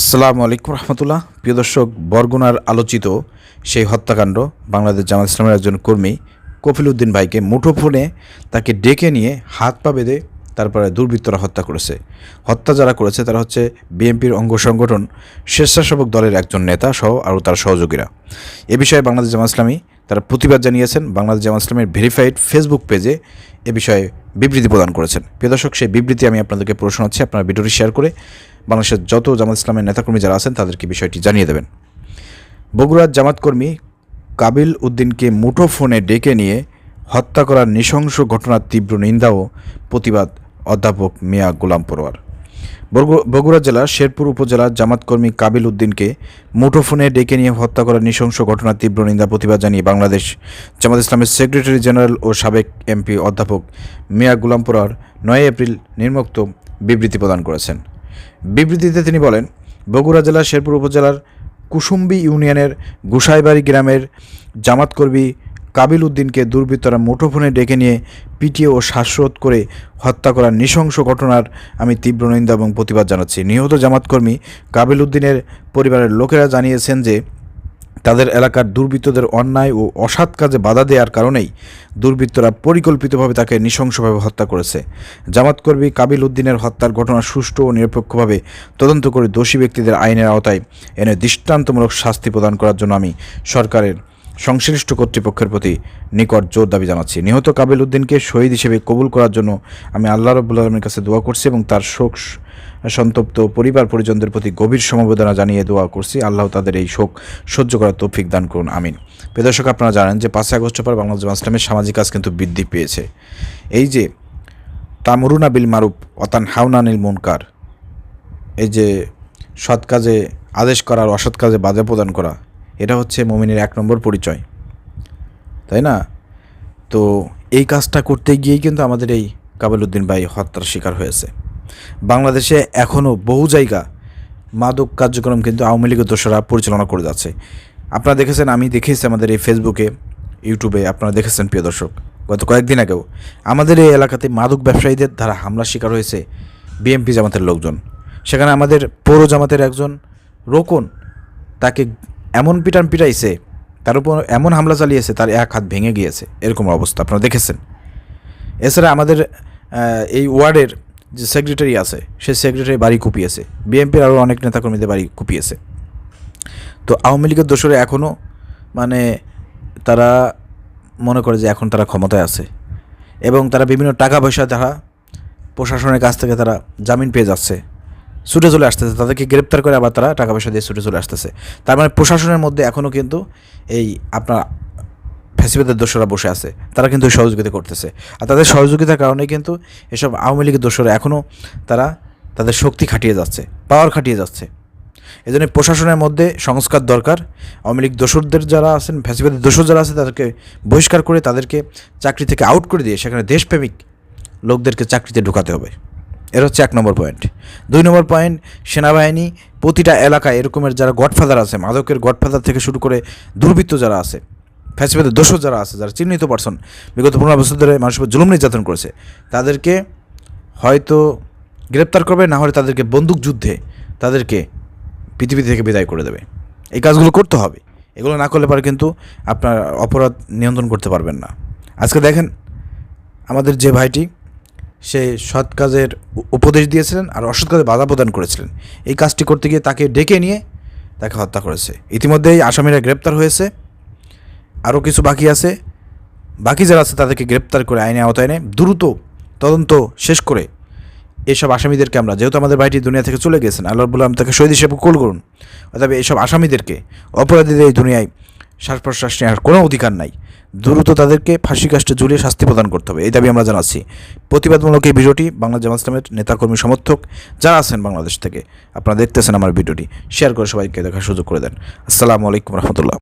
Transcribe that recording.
আসসালামু আলাইকুম রহমতুল্লাহ। প্রিয় দর্শক, বরগুনার আলোচিত সেই হত্যাকাণ্ড, বাংলাদেশ জামাত ইসলামের একজন কর্মী কফিল উদ্দিন ভাইকে মুঠোফোনে তাকে ডেকে নিয়ে হাত পা বেঁধে তারপরে দুর্বৃত্তরা হত্যা করেছে। হত্যা যারা করেছে তারা হচ্ছে বিএনপির অঙ্গ সংগঠন স্বেচ্ছাসেবক দলের একজন নেতা সহ আরও তার সহযোগীরা। এ বিষয়ে বাংলাদেশ জামাত ইসলামী তারা প্রতিবাদ জানিয়েছেন। বাংলাদেশ জামাত ইসলামের ভেরিফাইড ফেসবুক পেজে এ বিষয়ে বিবৃতি প্রদান করেছেন। প্রিয় দর্শক, সেই বিবৃতি আমি আপনাদেরকে পড়ে শোনাচ্ছি। আপনারা ভিডিওটি শেয়ার করে বাংলাদেশের যত জামাত ইসলামের নেতাকর্মী যারা আছেন তাদেরকে বিষয়টি জানিয়ে দেবেন। বগুড়ার জামাত কর্মী কাবিল উদ্দিনকে মুঠোফোনে ডেকে নিয়ে হত্যা করার নৃশংস ঘটনার তীব্র নিন্দা ও প্রতিবাদ অধ্যাপক মিয়া গোলাম পরোয়ার। বগুড়া জেলার শেরপুর উপজেলার জামাত কর্মী কাবিল উদ্দিনকে মুঠোফোনে ডেকে নিয়ে হত্যা করার নৃশংস ঘটনার তীব্র নিন্দা প্রতিবাদ জানিয়ে বাংলাদেশ জামাত ইসলামের সেক্রেটারি জেনারেল ও সাবেক এমপি অধ্যাপক মিয়া গোলাম পরোয়ার 9 এপ্রিল নিম্নোক্ত বিবৃতি প্রদান করেছেন। বিবৃতিতে তিনি বলেন, বগুড়া জেলার শেরপুর উপজেলার কুসুম্বি ইউনিয়নের গুসাইবাড়ি গ্রামের জামাত কর্মী কাবিল উদ্দিনকে দুর্বৃত্তরা মুঠোফোনে ডেকে নিয়ে পিটিয়ে ও শ্বাসরোধ করে হত্যা করার নৃশংস ঘটনার আমি তীব্র নিন্দা এবং প্রতিবাদ জানাচ্ছি। নিহত জামাত কর্মী কাবিল উদ্দিনের পরিবারের লোকেরা জানিয়েছেন যে তাদের এলাকার দুর্বৃত্তদের অন্যায় ও অসৎ কাজে বাধা দেওয়ার কারণেই দুর্বৃত্তরা পরিকল্পিতভাবে তাকে নৃশংসভাবে হত্যা করেছে। জামাত কর্মী কাবিল উদ্দিনের হত্যার ঘটনা সুষ্ঠু ও নিরপেক্ষভাবে তদন্ত করে দোষী ব্যক্তিদের আইনের আওতায় এনে দৃষ্টান্তমূলক শাস্তি প্রদান করার জন্য আমি সরকারের সংশ্লিষ্ট কর্তৃপক্ষের প্রতি নিকট জোর দাবি জানাচ্ছি। নিহত কাবিল উদ্দিনকে শহীদ হিসেবে কবুল করার জন্য আমি আল্লাহ রাব্বুল আলামিনের কাছে দোয়া করছি এবং তার শোক সন্তপ্ত পরিবার পরিজনদের প্রতি গভীর সমবেদনা জানিয়ে দোয়া করছি। আল্লাহ তাদের এই শোক সহ্য করার তৌফিক দান করুন, আমিন। প্রিয় দর্শক, আপনারা জানেন যে 5 আগস্টের পর বাংলাদেশ জামাত ইসলামের সামাজিক কাজ কিন্তু বৃদ্ধি পেয়েছে। এই যে তামরুনা বিল মারুফ অতান হাওনানিল মুনকার, এই যে সৎ কাজে আদেশ করা আর অসৎ কাজে বাধা প্রদান করা, এটা হচ্ছে মুমিনের 1 নম্বর পরিচয়, তাই না? তো এই কাজটা করতে গিয়েই কিন্তু আমাদের এই কাবিল উদ্দিন ভাই হত্যার শিকার হয়েছে। বাংলাদেশে এখনও বহু জায়গা মাদক কার্যক্রম কিন্তু আওয়ামী লীগের দোসররা পরিচালনা করে যাচ্ছে। আপনারা দেখেছেন, আমি দেখেছি আমাদের এই ফেসবুকে, ইউটিউবে আপনারা দেখেছেন। প্রিয় দর্শক, গত কয়েকদিন আগেও আমাদের এই এলাকাতে মাদক ব্যবসায়ীদের দ্বারা হামলার শিকার হয়েছে বিএনপি জামাতের লোকজন। সেখানে আমাদের পৌর জামাতের একজন রোকন, তাকে এমন পিটাইছে, তার উপর এমন হামলা চালিয়েছে, তার 1 হাত ভেঙে গিয়েছে, এরকম অবস্থা আপনারা দেখেছেন। এছাড়া আমাদের এই ওয়ার্ডের যে সেক্রেটারি আছে, সে সেক্রেটারি বাড়ি কুপিয়েছে, বিএনপির আরও অনেক নেতাকর্মীদের বাড়ি কুপিয়েছে। তো আওয়ামী লীগের দোসরে এখনও তারা মনে করে যে এখন তারা ক্ষমতায় আছে এবং তারা বিভিন্ন টাকা পয়সা দ্বারা প্রশাসনের কাছ থেকে তারা জামিন পেয়ে যাচ্ছে, ছুটে চলে আসতেছে, তাদেরকে গ্রেপ্তার করে আবার তারা টাকা পয়সা দিয়ে ছুটে চলে আসতেছে। তার মানে প্রশাসনের মধ্যে এখনও কিন্তু এই আপনার ফ্যাসিবাদের দোসররা বসে আছে, তারা কিন্তু সহযোগিতা করতেছে। আর তাদের সহযোগিতার কারণে কিন্তু এসব আওয়ামী লীগের দোসররা এখনও তারা তাদের শক্তি খাটিয়ে যাচ্ছে, পাওয়ার খাটিয়ে যাচ্ছে। এই জন্য প্রশাসনের মধ্যে সংস্কার দরকার। আওয়ামী লীগ দোসরদের যারা আছেন, ফ্যাসিবাদের দোসর যারা আছে, তাদেরকে বহিষ্কার করে তাদেরকে চাকরি থেকে আউট করে দিয়ে সেখানে দেশপ্রেমিক লোকদেরকে চাকরিতে ঢোকাতে হবে। এর হচ্ছে 1 নম্বর পয়েন্ট। 2 নম্বর পয়েন্ট, সেনাবাহিনী প্রতিটা এলাকায় এরকমের যারা গডফাদার আছে, মাদকের গডফাদার থেকে শুরু করে দুর্বৃত্ত যারা আছে, ফ্যাসিবাদের দোসর যারা আছে, যারা চিহ্নিত পারসন, বিগত 15 বছর ধরে মানুষের উপর জুলুম নির্যাতন করেছে, তাদেরকে হয়তো গ্রেপ্তার করবে, না হলে তাদেরকে বন্দুক যুদ্ধে তাদেরকে পৃথিবী থেকে বিদায় করে দেবে। এই কাজগুলো করতে হবে। এগুলো না করলে পরে কিন্তু আপনার অপরাধ নিয়ন্ত্রণ করতে পারবেন না। আজকে দেখেন, আমাদের যে ভাইটি, সে সৎ কাজের উপদেশ দিয়েছিলেন আর অসৎ কাজে বাধা প্রদান করেছিলেন, এই কাজটি করতে গিয়ে তাকে ডেকে নিয়ে তাকে হত্যা করেছে। ইতিমধ্যেই আসামিরা গ্রেপ্তার হয়েছে, আরও কিছু বাকি আছে। বাকি যারা আছে তাদেরকে গ্রেপ্তার করে আইনে আওতায় এনে দ্রুত তদন্ত শেষ করে এসব আসামিদেরকে আমরা, যেহেতু আমাদের ভাইটি দুনিয়া থেকে চলে গেছেন, আল্লাহ রাব্বুল আলামিন তাকে শহীদ হিসেবে কবুল করুন। অতএব এইসব আসামিদেরকে, অপরাধীদের এই দুনিয়ায় শ্বাস প্রশ্বাস নেওয়ার কোনো অধিকার নাই, দ্রুত তাদেরকে ফাঁসি কাস্টে ঝুলিয়ে শাস্তি প্রদান করতে হবে, এই দাবি আমরা জানাচ্ছি। প্রতিবাদমূলক এই ভিডিওটি বাংলাদেশ জামাত ইসলামের নেতাকর্মী সমর্থক যারা আছেন বাংলাদেশ থেকে, আপনারা দেখতেছেন আমার ভিডিওটি, শেয়ার করে সবাইকে দেখার সুযোগ করে দেন। আসসালামু আলাইকুম রহমতুল্লাহ।